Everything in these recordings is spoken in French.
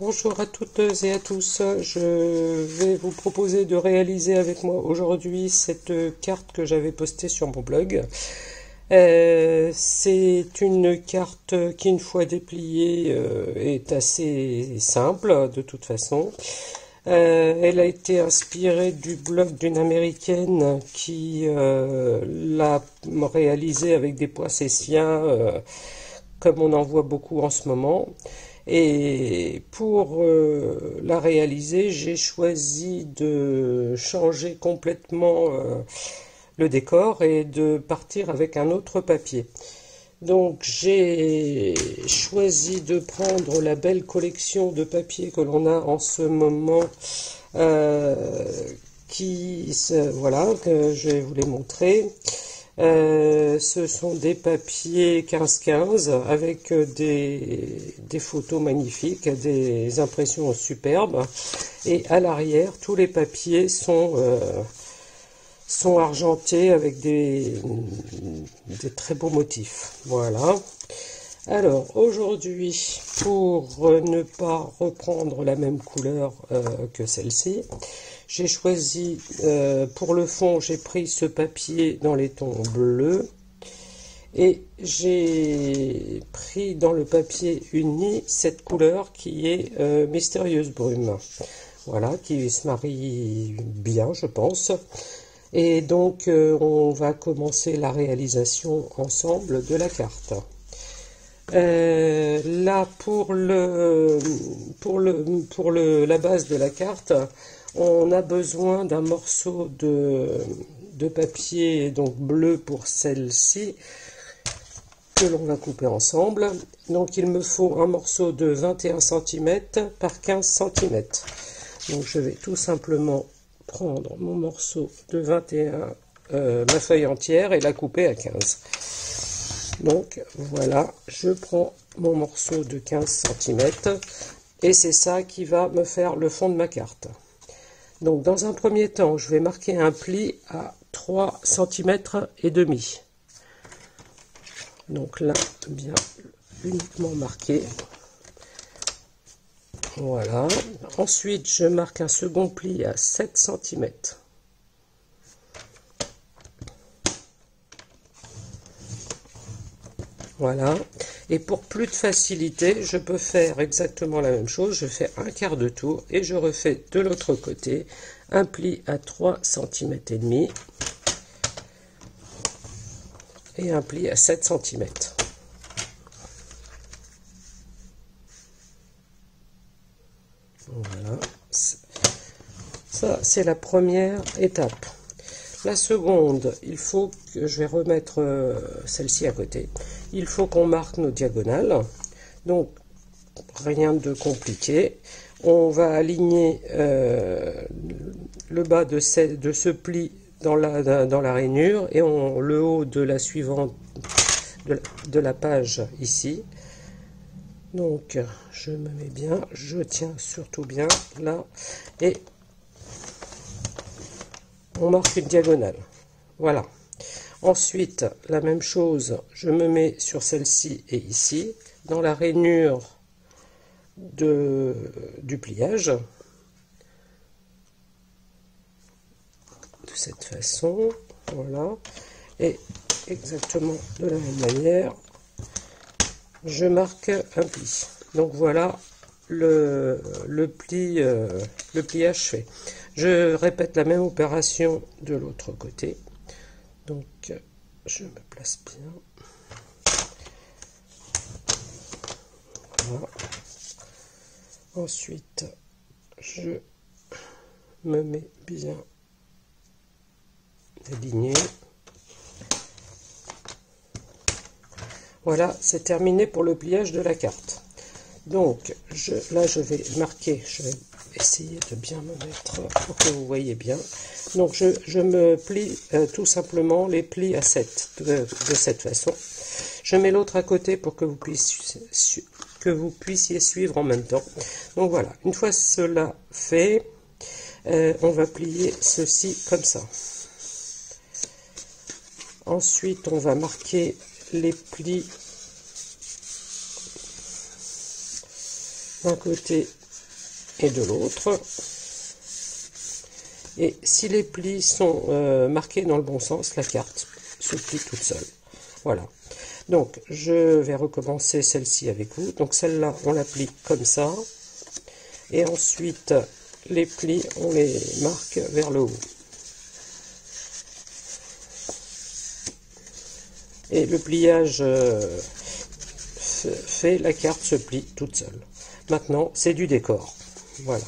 Bonjour à toutes et à tous, je vais vous proposer de réaliser avec moi aujourd'hui cette carte que j'avais postée sur mon blog. C'est une carte qui, une fois dépliée, est assez simple de toute façon. Elle a été inspirée du blog d'une américaine qui l'a réalisée avec des poinsettiens, comme on en voit beaucoup en ce moment. Et pour la réaliser, j'ai choisi de changer complètement le décor et de partir avec un autre papier. Donc j'ai choisi de prendre la belle collection de papiers que l'on a en ce moment, voilà, que je vais vous les montrer. Ce sont des papiers 15-15 avec des photos magnifiques, des impressions superbes. Et à l'arrière, tous les papiers sont argentés avec des très beaux motifs. Voilà. Alors aujourd'hui, pour ne pas reprendre la même couleur que celle-ci, j'ai choisi, pour le fond, j'ai pris ce papier dans les tons bleus et j'ai pris dans le papier uni cette couleur qui est mystérieuse brume. Voilà, qui se marie bien, je pense. Et donc, on va commencer la réalisation ensemble de la carte. Là, pour la base de la carte, on a besoin d'un morceau de papier donc bleu pour celle-ci que l'on va couper ensemble. Donc il me faut un morceau de 21 cm par 15 cm. Donc je vais tout simplement prendre mon morceau de 21, ma feuille entière, et la couper à 15. Donc voilà, je prends mon morceau de 15 cm et c'est ça qui va me faire le fond de ma carte. Donc dans un premier temps, je vais marquer un pli à 3 cm et demi. Donc là, bien uniquement marqué. Voilà. Ensuite, je marque un second pli à 7 cm. Voilà. Et pour plus de facilité, je peux faire exactement la même chose. Je fais un quart de tour et je refais de l'autre côté un pli à 3 cm et demi et un pli à 7 cm. Voilà. Ça, c'est la première étape. La seconde, il faut que je vais remettre celle-ci à côté. Il faut qu'on marque nos diagonales. Donc, rien de compliqué. On va aligner le bas de ce pli dans la rainure et le haut de la suivante de la page ici. Donc, je me mets bien, je tiens surtout bien là et on marque une diagonale. Voilà. Ensuite, la même chose, je me mets sur celle-ci et ici, dans la rainure du pliage, de cette façon, voilà, et exactement de la même manière, je marque un pli. Donc voilà le pliage fait. Je répète la même opération de l'autre côté. Donc je me place bien. Voilà. Ensuite, je me mets bien aligné. Voilà, c'est terminé pour le pliage de la carte. Donc, là, je vais marquer, je vais essayer de bien me mettre pour que vous voyez bien. Donc, je me plie tout simplement les plis à 7 de cette façon. Je mets l'autre à côté pour que vous puissiez suivre en même temps. Donc, voilà, une fois cela fait, on va plier ceci comme ça. Ensuite, on va marquer les plis d'un côté et de l'autre. Et si les plis sont marqués dans le bon sens, la carte se plie toute seule. Voilà. Donc, je vais recommencer celle-ci avec vous. Donc, celle-là, on la plie comme ça. Et ensuite, les plis, on les marque vers le haut. Et le pliage fait, la carte se plie toute seule. Maintenant, c'est du décor. Voilà.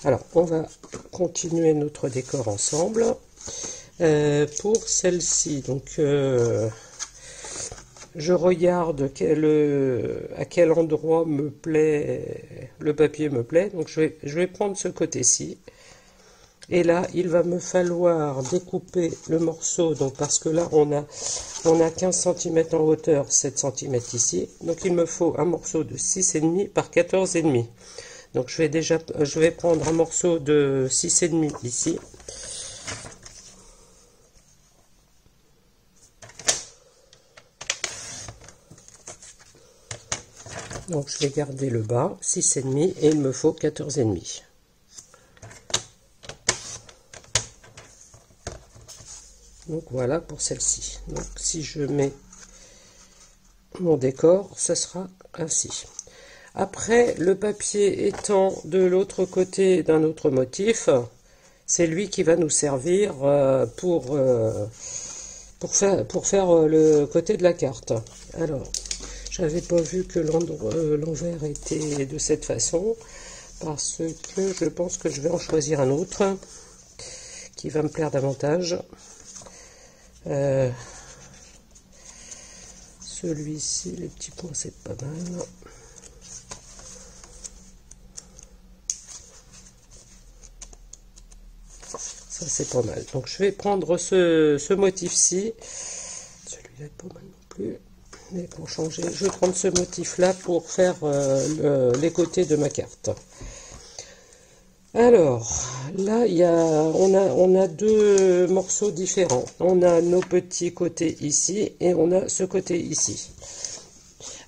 Alors, on va continuer notre décor ensemble. Pour celle-ci, donc, je regarde à quel endroit me plaît, le papier me plaît. Donc, je vais prendre ce côté-ci. Et là, il va me falloir découper le morceau, donc parce que là, on a 15 cm en hauteur, 7 cm ici. Donc, il me faut un morceau de 6,5 par 14,5. Donc, je vais prendre un morceau de 6,5 ici. Donc, je vais garder le bas, 6,5, et il me faut 14,5. Donc voilà pour celle-ci. Donc si je mets mon décor, ce sera ainsi. Après, le papier étant de l'autre côté d'un autre motif, c'est lui qui va nous servir pour faire le côté de la carte. Alors, j'avais pas vu que l'envers était de cette façon, parce que je pense que je vais en choisir un autre qui va me plaire davantage. Celui-ci, les petits points, c'est pas mal. Ça, c'est pas mal. Donc, je vais prendre ce motif-ci. Celui-là est pas mal non plus. Mais pour changer, je vais prendre ce motif-là pour faire les côtés de ma carte. Alors, là, on a deux morceaux différents. On a nos petits côtés ici et on a ce côté ici.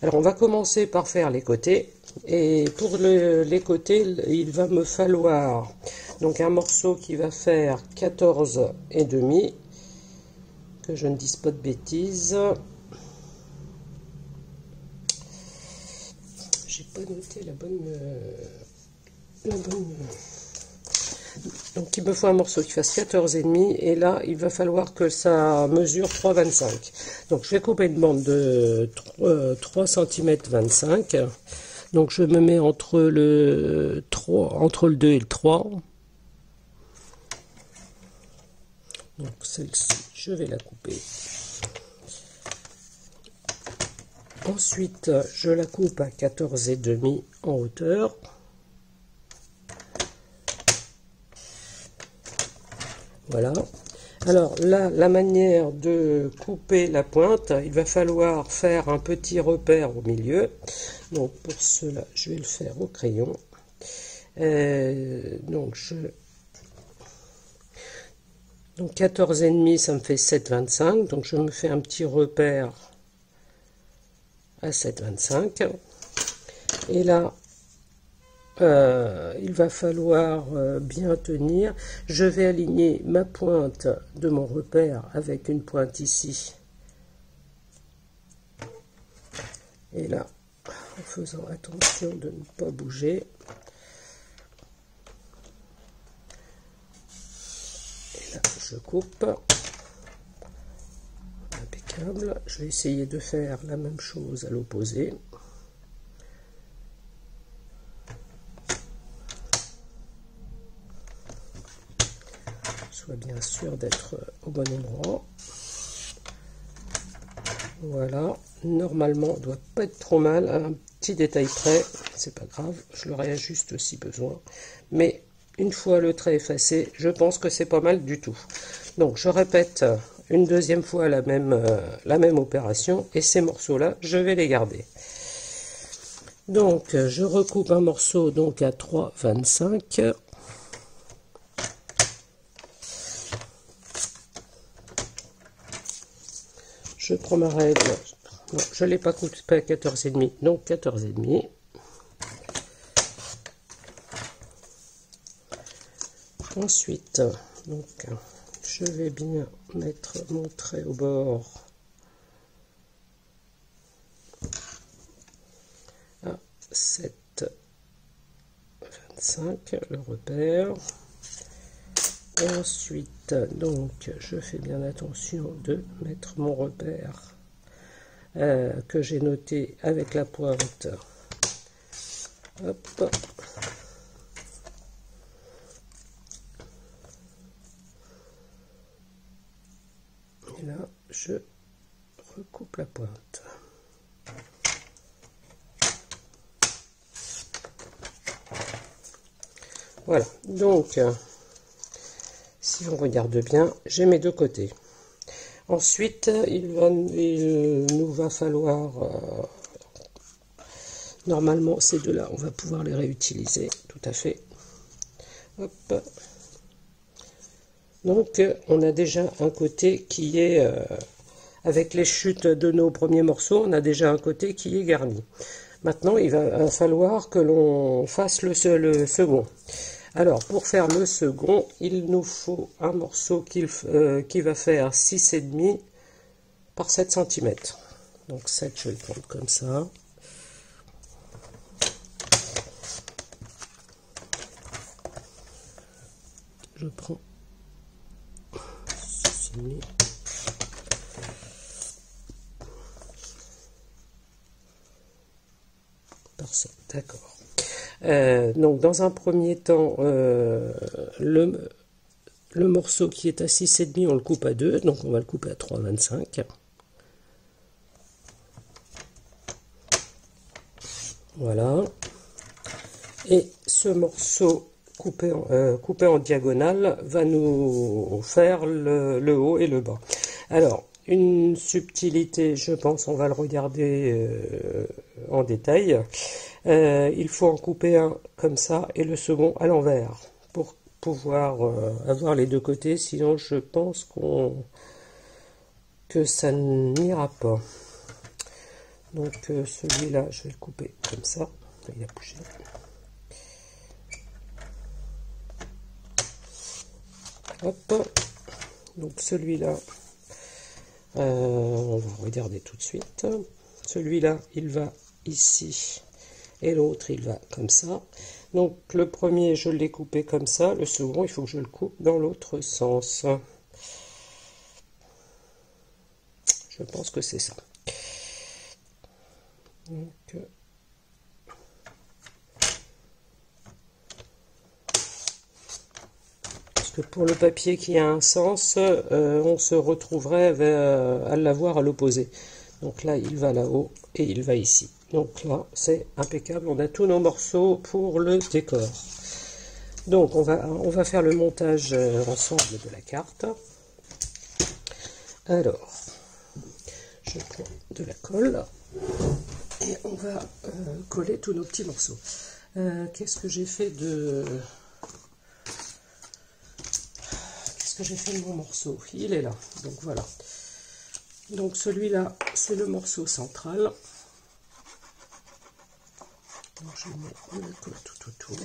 Alors, on va commencer par faire les côtés. Et pour les côtés, il va me falloir donc un morceau qui va faire 14,5. Que je ne dise pas de bêtises. J'ai pas noté la bonne... Donc il me faut un morceau qui fasse 14,5 et là il va falloir que ça mesure 3,25. Donc je vais couper une bande de 3 cm 25. Donc je me mets entre le 2 et le 3. Donc celle-ci, je vais la couper. Ensuite, je la coupe à 14,5 en hauteur. Voilà. Alors là, la manière de couper la pointe, il va falloir faire un petit repère au milieu. Donc pour cela, je vais le faire au crayon. Donc 14,5, ça me fait 7,25. Donc je me fais un petit repère à 7,25. Et là, il va falloir bien tenir. Je vais aligner ma pointe de mon repère avec une pointe ici. Et là, en faisant attention de ne pas bouger. Et là, je coupe. Impeccable. Je vais essayer de faire la même chose à l'opposé. Sois bien sûr d'être au bon endroit. Voilà, normalement, on ne doit pas être trop mal. Un petit détail près, c'est pas grave, je le réajuste si besoin. Mais une fois le trait effacé, je pense que c'est pas mal du tout. Donc, je répète une deuxième fois la même opération. Et ces morceaux-là, je vais les garder. Donc, je recoupe un morceau donc à 3,25. Je prends ma règle, non, je ne l'ai pas coupé à 14,5, donc 14,5. Ensuite, donc, je vais bien mettre mon trait au bord à 7,25, le repère. Et ensuite, donc, je fais bien attention de mettre mon repère que j'ai noté avec la pointe. Hop. Et là, je recoupe la pointe. Voilà, donc, si on regarde bien, j'ai mes deux côtés. Ensuite, il nous va falloir, normalement, ces deux-là, on va pouvoir les réutiliser, tout à fait. Hop. Donc, on a déjà un côté qui est, avec les chutes de nos premiers morceaux, on a déjà un côté qui est garni. Maintenant, il va falloir que l'on fasse le second. Alors, pour faire le second, il nous faut un morceau qui va faire 6,5 par 7 cm. Donc 7, je vais le prendre comme ça. Je prends 6,5 par 7, d'accord. Donc dans un premier temps, le morceau qui est à 6,5, on le coupe à 2, donc on va le couper à 3,25. Voilà. Et ce morceau coupé en diagonale va nous faire le haut et le bas. Alors, une subtilité, je pense, on va le regarder en détail. Il faut en couper un comme ça et le second à l'envers pour pouvoir avoir les deux côtés, sinon je pense que ça n'ira pas. Donc celui-là, je vais le couper comme ça. Il a bougé. Hop. Donc celui-là, on va regarder tout de suite. Celui-là, il va ici. Et l'autre, il va comme ça. Donc le premier, je l'ai coupé comme ça. Le second, il faut que je le coupe dans l'autre sens. Je pense que c'est ça. Donc, parce que pour le papier qui a un sens, on se retrouverait à l'avoir à l'opposé. Donc là, il va là-haut et il va ici. Donc là, c'est impeccable. On a tous nos morceaux pour le décor. Donc, on va faire le montage ensemble de la carte. Alors, je prends de la colle et on va coller tous nos petits morceaux. Qu'est-ce que j'ai fait de... Qu'est-ce que j'ai fait de mon morceau? Il est là. Donc voilà. Donc celui-là, c'est le morceau central. Donc je mets la colle tout autour.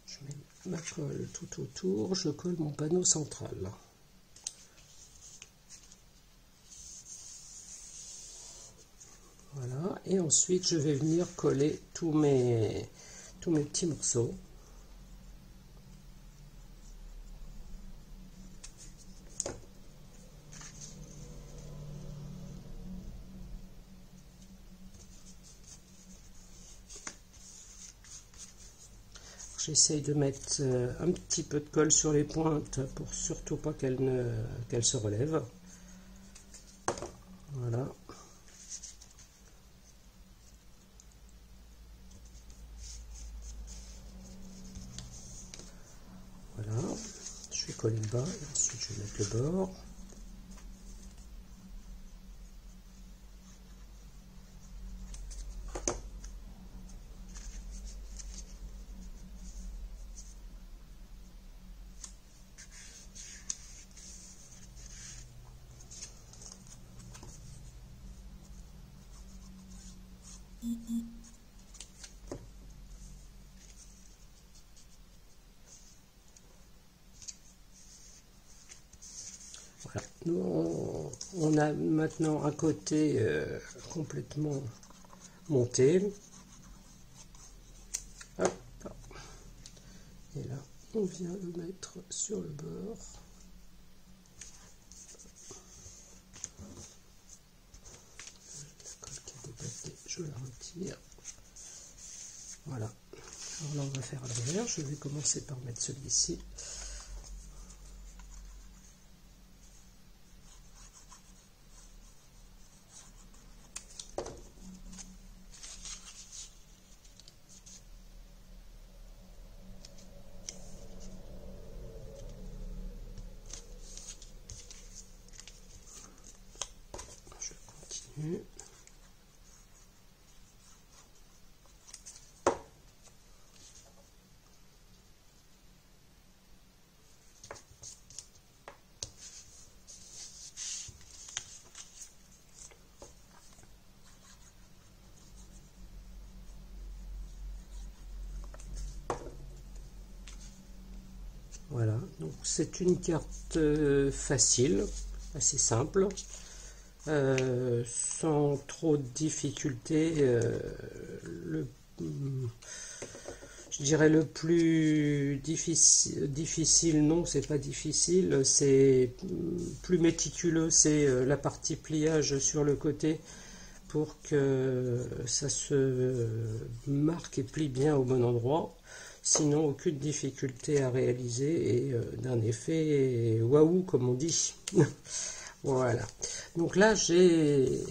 Je mets ma colle tout autour. Je colle mon panneau central. Voilà. Et ensuite, je vais venir coller tous mes petits morceaux. J'essaye de mettre un petit peu de colle sur les pointes pour surtout pas qu'elle se relève. Voilà. Voilà. Je vais coller le bas et ensuite je vais mettre le bord. Voilà. On a maintenant un côté complètement monté. Hop. Et là, on vient le mettre sur le bord. La colle qui a débatté, je la retire. Voilà. Alors là, on va faire l'envers. Je vais commencer par mettre celui-ci. Je continue. Voilà, donc c'est une carte facile, assez simple, sans trop de difficultés. Je dirais le plus difficile, non, c'est pas difficile, c'est plus méticuleux, c'est la partie pliage sur le côté pour que ça se marque et plie bien au bon endroit. Sinon, aucune difficulté à réaliser et d'un effet waouh, comme on dit. Voilà. Donc là, j'ai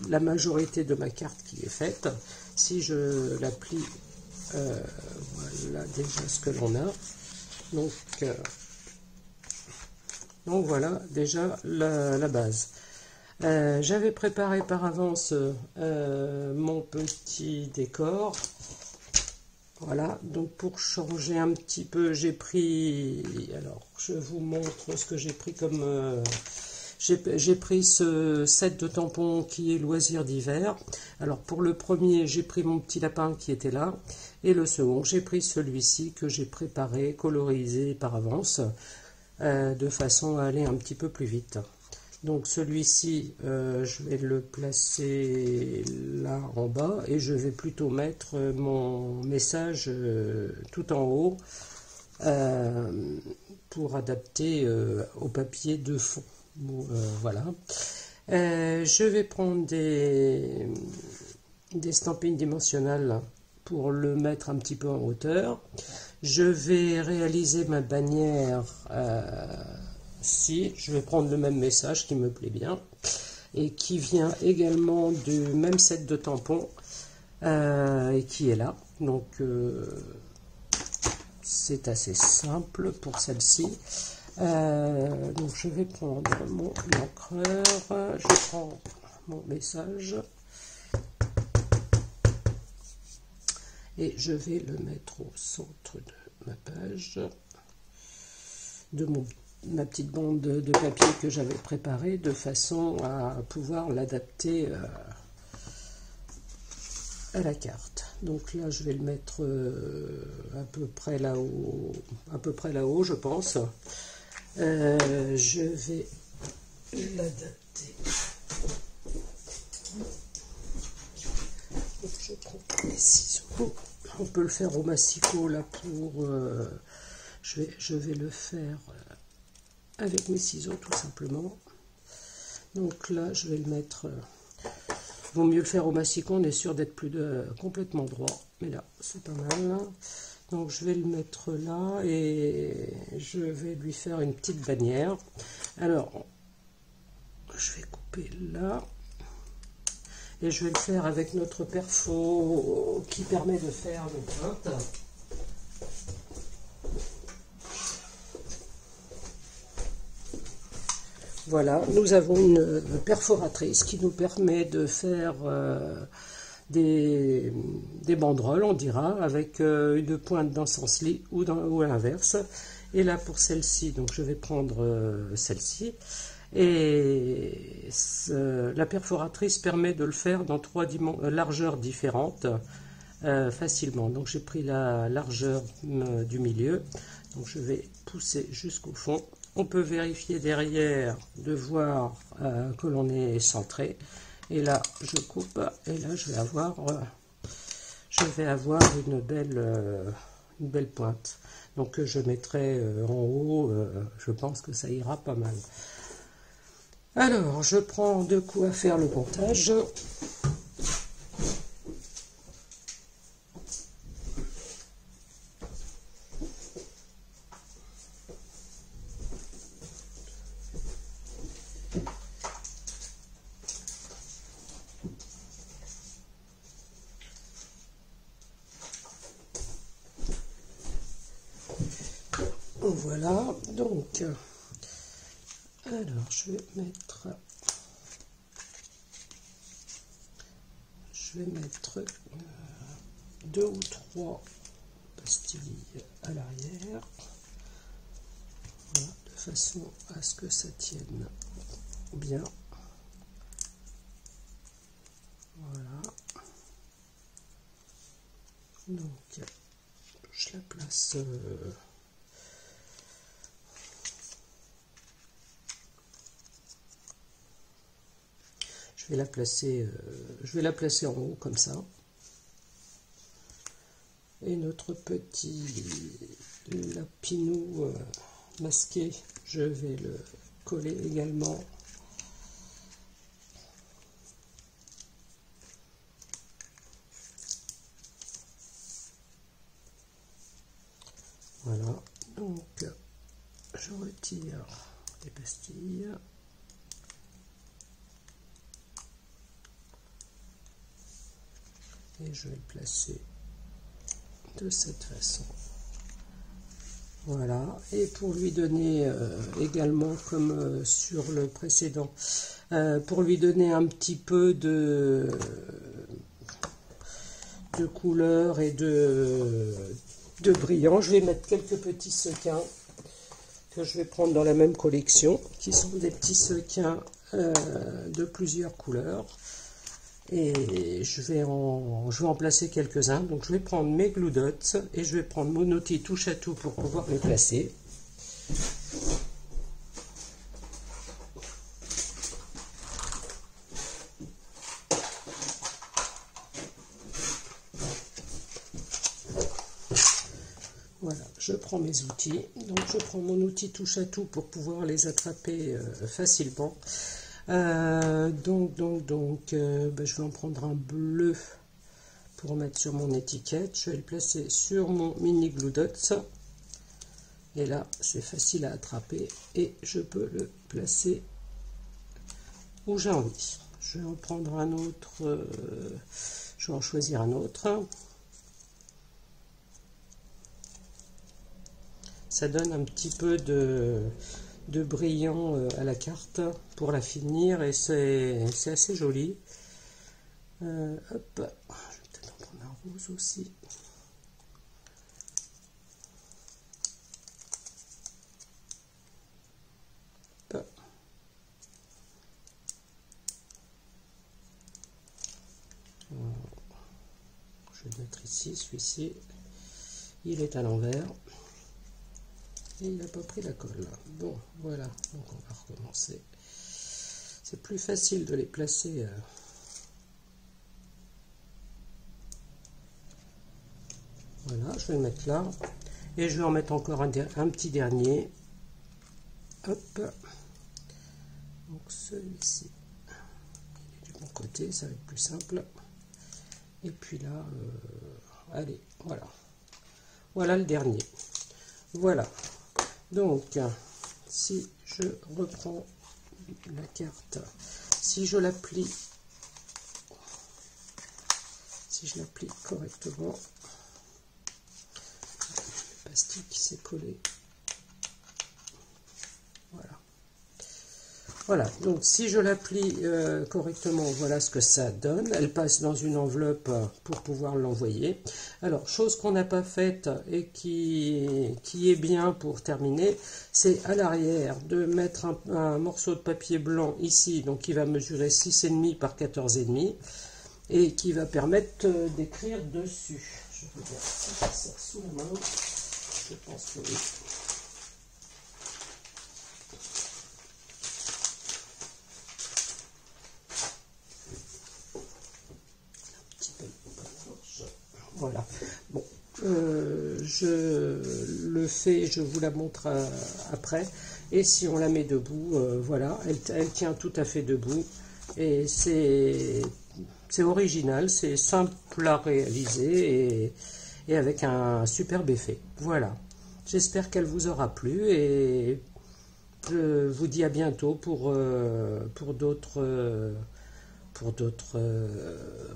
la majorité de ma carte qui est faite. Si je la plie, voilà déjà ce que l'on a. Donc voilà déjà la base. J'avais préparé par avance mon petit décor. Voilà, donc pour changer un petit peu, j'ai pris, alors je vous montre ce que j'ai pris comme, j'ai pris ce set de tampons qui est loisir d'hiver. Alors pour le premier, j'ai pris mon petit lapin qui était là, et le second, j'ai pris celui-ci que j'ai préparé, colorisé par avance, de façon à aller un petit peu plus vite. Donc celui-ci, je vais le placer là en bas et je vais plutôt mettre mon message tout en haut pour adapter au papier de fond. Voilà. Je vais prendre des stampings dimensionnels pour le mettre un petit peu en hauteur. Je vais réaliser ma bannière. Si, je vais prendre le même message qui me plaît bien et qui vient également du même set de tampons et qui est là. Donc c'est assez simple pour celle-ci. Donc je vais prendre mon encreur, je prends mon message et je vais le mettre au centre de ma page, de ma petite bande de papier que j'avais préparée de façon à pouvoir l'adapter à la carte. Donc là je vais le mettre à peu près là-haut, je pense. Je vais l'adapter. Je prends les ciseaux. On peut le faire au massicot là pour. Je vais le faire avec mes ciseaux tout simplement. Donc là je vais le mettre. Vaut mieux le faire au massicot, on est sûr d'être complètement droit. Mais là c'est pas mal. Donc je vais le mettre là et je vais lui faire une petite bannière. Alors je vais couper là et je vais le faire avec notre perfo qui permet de faire le pointe. Voilà, nous avons une perforatrice qui nous permet de faire des banderoles, on dira, avec une pointe dans ce sens-ci ou à l'inverse. Et là, pour celle-ci, donc je vais prendre celle-ci. Et la perforatrice permet de le faire dans 3 largeurs différentes facilement. Donc j'ai pris la largeur du milieu. Donc je vais pousser jusqu'au fond. On peut vérifier derrière de voir que l'on est centré. Et là, je coupe et là, je vais avoir une belle pointe. Donc, je mettrai en haut, je pense que ça ira pas mal. Alors, je prends de quoi faire le montage. Voilà, donc, alors je vais mettre 2 ou 3 pastilles à l'arrière, voilà, de façon à ce que ça tienne bien. Voilà, donc je la place je vais la placer en haut comme ça. Et notre petit lapinou masqué, je vais le coller également. Voilà, donc je retire les pastilles. Et je vais le placer de cette façon. Voilà, et pour lui donner également, comme sur le précédent, pour lui donner un petit peu de couleur et de brillant, je vais mettre quelques petits sequins que je vais prendre dans la même collection, qui sont des petits sequins de plusieurs couleurs. Et je vais en placer quelques-uns. Donc je vais prendre mes Glue Dots et je vais prendre mon outil touche à tout pour pouvoir les placer. Voilà, je prends mes outils. Donc je prends mon outil touche à tout pour pouvoir les attraper facilement. Je vais en prendre un bleu pour mettre sur mon étiquette. Je vais le placer sur mon mini Glue Dots. Et là, c'est facile à attraper et je peux le placer où j'ai envie. Je vais en prendre un autre. Je vais en choisir un autre. Ça donne un petit peu de brillant à la carte pour la finir et c'est assez joli. Hop, je vais peut-être en prendre un rose aussi. Hop. Je vais le mettre ici, celui-ci, il est à l'envers. Et il n'a pas pris la colle. Bon, voilà, donc on va recommencer. C'est plus facile de les placer. Voilà, je vais le mettre là. Et je vais en mettre encore un petit dernier. Hop. Donc celui-ci, il est du bon côté, ça va être plus simple. Et puis là, allez, voilà. Voilà le dernier. Voilà. Donc, si je reprends la carte, si je l'applique correctement, le plastique qui s'est collé, voilà. Voilà, donc si je l'applique correctement, voilà ce que ça donne. Elle passe dans une enveloppe pour pouvoir l'envoyer. Alors, chose qu'on n'a pas faite et qui est bien pour terminer, c'est à l'arrière de mettre un morceau de papier blanc ici, donc qui va mesurer 6,5 par 14,5 et qui va permettre d'écrire dessus. Je regarde si j'ai ça sous la main. Je pense que oui. je le fais, je vous la montre après. Et si on la met debout, voilà, elle tient tout à fait debout. Et c'est original, c'est simple à réaliser et avec un superbe effet. Voilà, j'espère qu'elle vous aura plu et je vous dis à bientôt pour d'autres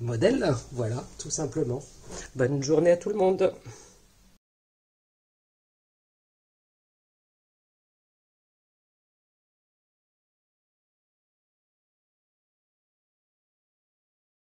modèles. Voilà, tout simplement. Bonne journée à tout le monde.